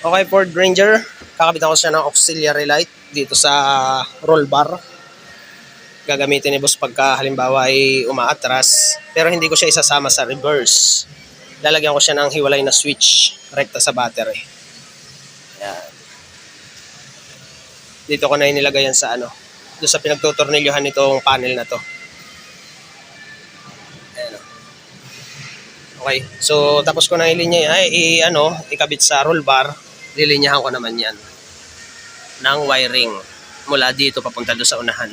Okay, Ford Ranger. Kakabit ako siya ng auxiliary light dito sa roll bar. Gagamitin ni boss pagka halimbawa ay umaatras. Pero hindi ko siya isasama sa reverse. Lalagyan ko siya ng hiwalay na switch rekta sa battery. Yan. Dito ko na inilagay yan sa doon sa pinagtutornilyohan nitong panel na to. Ayan. Okay. So tapos ko na ikabit sa roll bar. Lilinyahan ko naman yan ng wiring mula dito papunta doon sa unahan.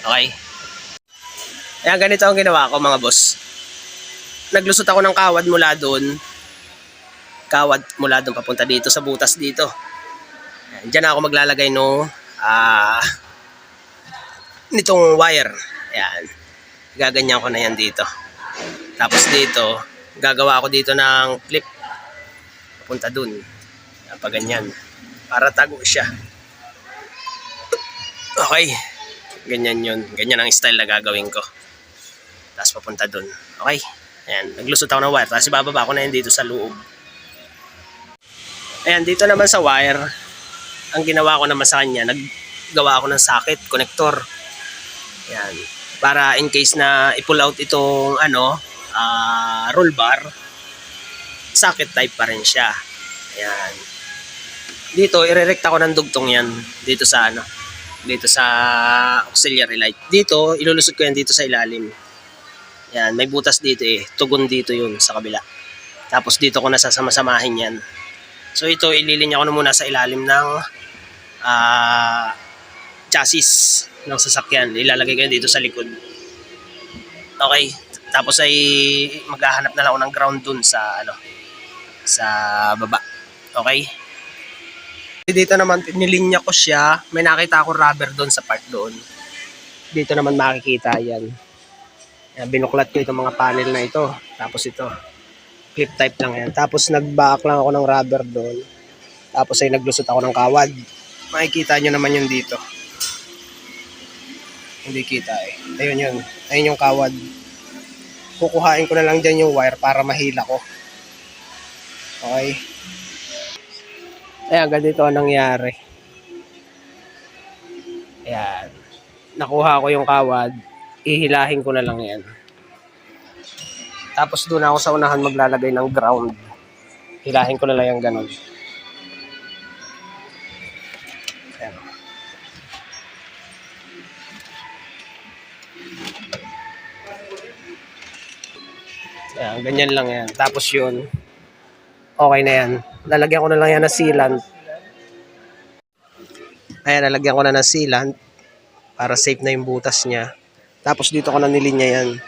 Okay? Ayan, ganito ang ginawa ko mga boss. Naglusot ako ng kawad mula doon. Kawad mula doon papunta dito sa butas dito. Ayan, dyan ako maglalagay nitong wire. Ayan. Gaganyan ko na yan dito. Tapos dito, gagawa ako dito ng clip. Papunta doon. Pa ganyan. Para tago siya. Okay. Ganyan yun. Ganyan ang style na gagawin ko. Tapos papunta dun. Okay. Ayan. Naglusot ako ng wire. Tapos ibababa ko na yun dito sa loob. Ayan. Dito naman sa wire, ang ginawa ko naman sa kanya, naggawa ako ng socket, connector. Ayan. Para in case na i-pull out itong roll bar, socket type pa rin siya. Ayan. Dito, irerekta ko ng dugtong yan. Dito sa dito sa auxiliary light. Dito, ilulusot ko yan dito sa ilalim. Yan, may butas dito Tugon dito yun sa kabila. Tapos dito ko nasasama-samahin yan. So ito, ililinya ko na muna sa ilalim ng chassis ng sasakyan. Ilalagay ko yan dito sa likod. Okay. Tapos ay maghahanap na lang ako ng ground dun sa sa baba. Okay. Dito naman nilinya ko siya. May nakita akong rubber doon sa part doon. Dito naman makikita yan. Yan, binuklat ko itong mga panel na ito. Tapos ito. Clip type lang yan. Tapos nag-back lang ako ng rubber doon. Tapos ay naglusot ako ng kawad. Makikita nyo naman yun dito. Hindi kita Ayun yun. Ayun yung kawad. Kukuhain ko na lang dyan yung wire para mahila ko. Okay. Ayan, ganito ang nangyari. Ayan. Nakuha ko yung kawad. Ihilahin ko na lang yan. Tapos doon ako sa unahan maglalagay ng ground. Hilahin ko na lang yung ganun. Ayan. Ayan, ganyan lang yan. Tapos yun, okay na yan. Lalagyan ko na lang yan ng sealant. Ayan, lalagyan ko na ng sealant para safe na yung butas niya. Tapos dito ko na nilinya yan.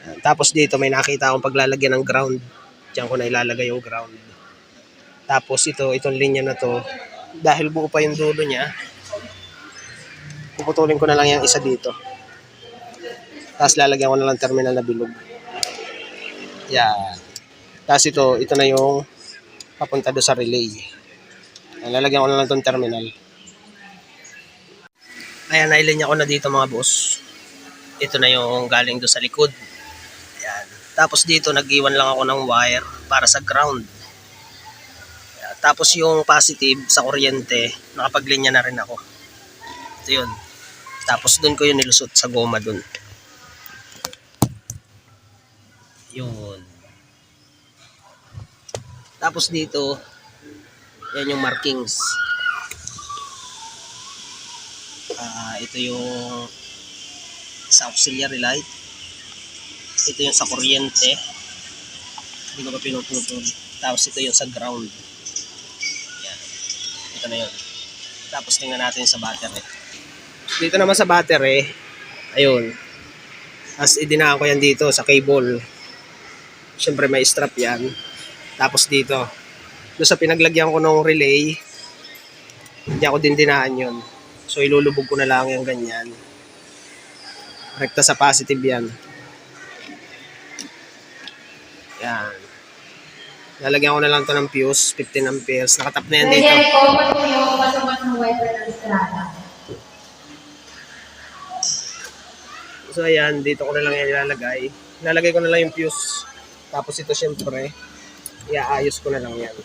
Ayan. Tapos dito may nakita akong paglalagyan ng ground. Diyan ko na ilalagay yung ground. Tapos itong linya na to, dahil buo pa yung dulo niya, puputulin ko na lang yung isa dito. Tapos lalagyan ko na lang terminal na bilog. Yan. Tapos ito na yung papunta doon sa relay. Lalagyan ko na lang itong terminal. Ayan, nailinya ko na dito mga boss. Ito na yung galing doon sa likod. Ayan. Tapos dito, nag-iwan lang ako ng wire para sa ground. Ayan. Tapos yung positive sa kuryente, nakapaglinya na rin ako. Ito yun. Tapos doon ko yun nilusot sa goma doon. Yun. Tapos dito, yan yung markings. Ito yung sa auxiliary light. Ito yung sa kuryente. Hindi ko pa pinuputol. Tapos ito yung sa ground. Yan. Ito na yun. Tapos tingnan natin sa battery. Dito naman sa battery, ayun. Tapos idinaan ko yan dito sa cable. Siyempre may strap yan. Tapos dito, doon sa pinaglagyan ko ng relay, hindi ako din dinaan yun. So ilulubog ko na lang yung ganyan. Rekta sa positive yan. Yan. Lalagyan ko na lang to ng fuse, 15 amperes. Nakatap na yan dito. So ayan, dito ko na lang yan ilalagay. Ilalagay ko na lang yung fuse. Tapos ito syempre, Iaayos ko na lang yan.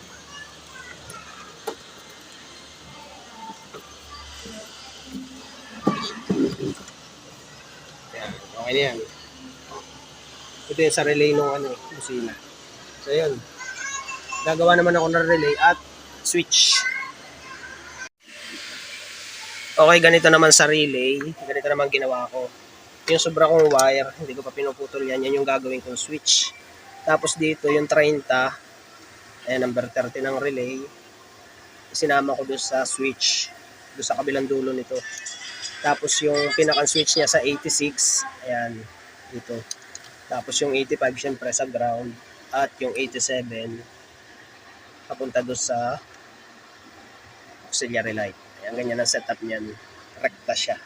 Yan, okay na yan. Ito yung sa relay ng busina. So yun, gagawa naman ako ng relay at switch. Okay, ganito naman sa relay. Ganito naman ginawa ko. Yung sobra kong wire, hindi ko pa pinuputol yan. Yan yung gagawin kong switch. Tapos dito, yung 30, ayan, number 30 ng relay. Sinama ko doon sa switch. Doon sa kabilang dulo nito. Tapos yung pinaka-switch niya sa 86, ayan, dito. Tapos yung 85, syempre sa ground. At yung 87, papunta doon sa auxiliary light. Ayan, ganyan ang setup niyan. Rekta siya.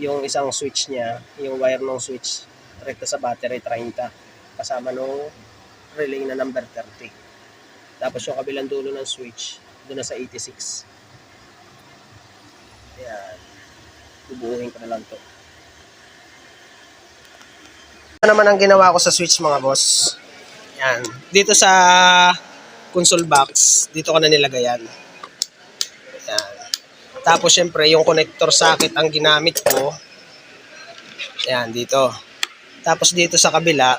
Yung isang switch niya, yung wire ng switch, rekta sa battery 30. Kasama nung relay na number 30. Tapos yung kabilang dulo ng switch, doon na sa 86. Ayan. Bubuuhin ko na lang to. Ano naman ang ginawa ko sa switch mga boss? Ayan. Dito sa console box, dito ko na nilagay yan. Ayan. Tapos syempre yung connector socket ang ginamit ko. Ayan, dito. Tapos dito sa kabila,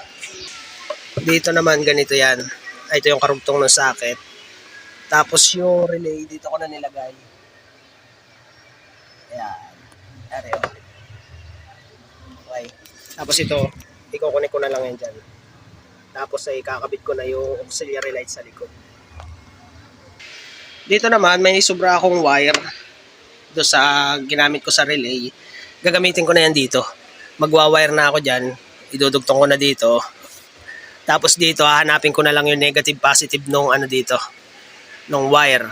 dito naman ganito yan. Ay, ito yung karugtong ng socket. Tapos yung relay, dito ko na nilagay. Ayan. Ayan. Okay. Tapos ito, iko-connect ko na lang yan dyan. Tapos ay kakabit ko na yung auxiliary light sa likod. Dito naman, may sobra akong wire doon sa ginamit ko sa relay. Gagamitin ko na yan dito. Magwa-wire na ako dyan. Idudugtong ko na dito. Tapos dito, hahanapin ko na lang yung negative positive nung dito. Nung wire.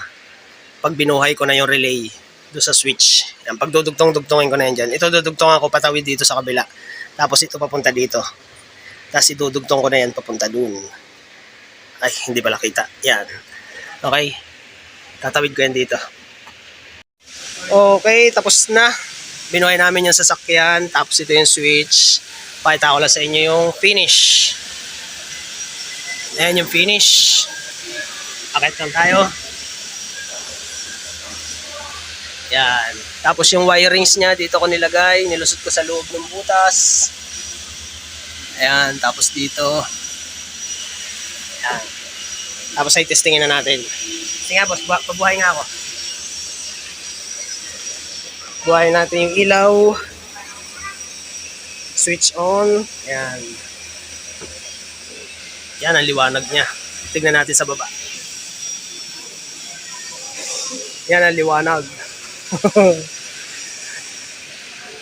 Pag binuhay ko na yung relay doon sa switch. Yan, pag dudugtong-dugtongin ko na yan dyan. Ito dudugtong ako patawid dito sa kabila. Tapos ito papunta dito. Tapos idudugtong ko na yan papunta dun. Ay, hindi pala kita. Yan. Okay. Tatawid ko yan dito. Okay, tapos na. Binuhay namin yung sasakyan. Tapos ito yung switch. Pakita ko lang sa inyo yung finish. Ayan yung finish. Akit lang tayo. Yan. Tapos yung wirings niya, dito ko nilagay. Nilusot ko sa loob ng butas. Ayan. Tapos dito. Ayan. Tapos ay testingin na natin. Sige nga boss, pabuhay nga ako. Buhayin natin yung ilaw. Switch on. Ayan. Yan ang liwanag niya. Tignan natin sa baba. Yan ang liwanag.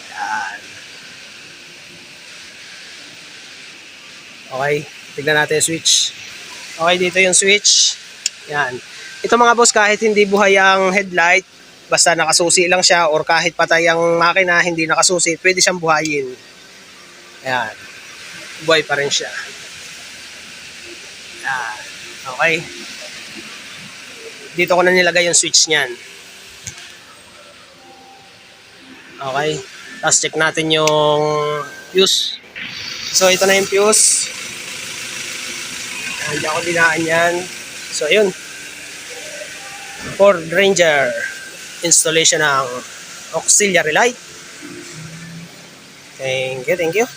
Yan. Okay. Tignan natin yung switch. Okay, dito yung switch. Yan. Ito mga boss, kahit hindi buhay ang headlight, basta nakasusi lang siya or kahit patay ang makina, hindi nakasusi, pwede siyang buhayin. Ayan. Buhay pa rin siya. Ayan. Okay. Dito ko na nilagay yung switch niyan. Okay. Tapos check natin yung fuse. So ito na yung fuse. Hindi ako dinaan yan. So yun. Ford Ranger. Installation ng auxiliary light. Thank you, thank you.